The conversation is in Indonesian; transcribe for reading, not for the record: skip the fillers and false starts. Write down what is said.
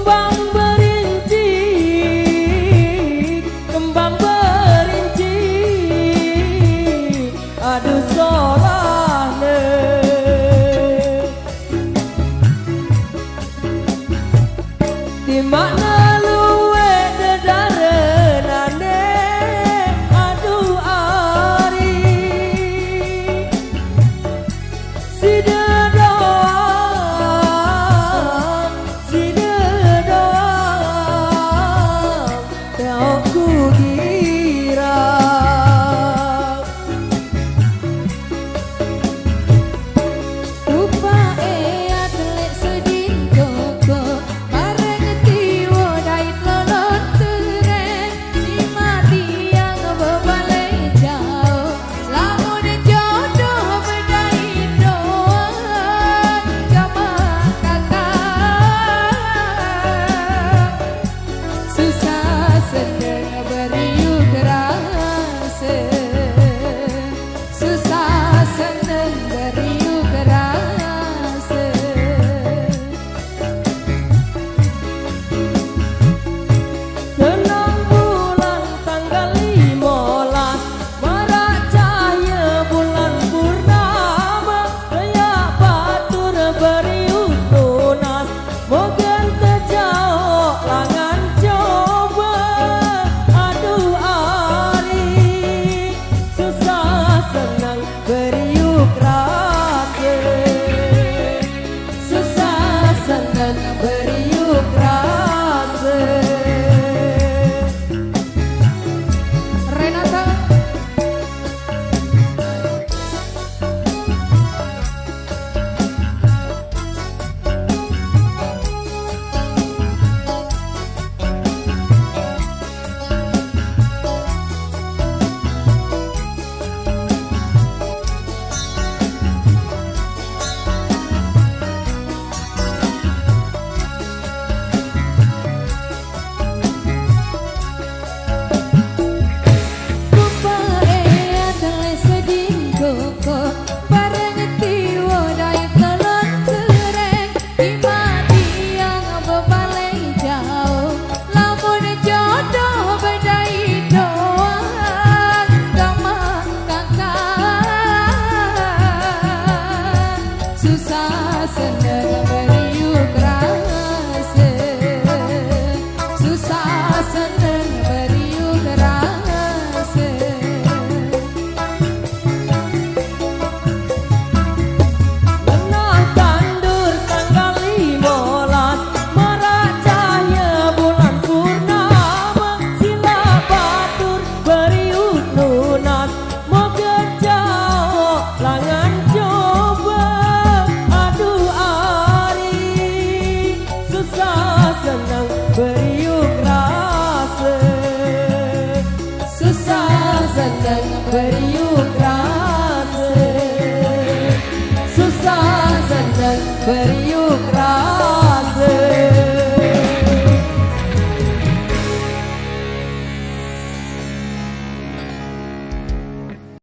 Kembang berinci, kembang berinci, aduh solane. Di mana luwe dedarenane, aduh ari si dedam, si dedam, aku kira rupa atlet sedin koko bareng tiwo dait lolot teren di mati yang berbalik jauh lamun jodoh berdait doang gaman kakak susah seneng beriuk rasa susah seneng beriuk rasa tenang bulan tanggal 15 marak cahaya bulan purnama kayak batur beriuk tunas mogen terjauh langan coba aduh ari susah senang beriuk rasa susah senang beriuk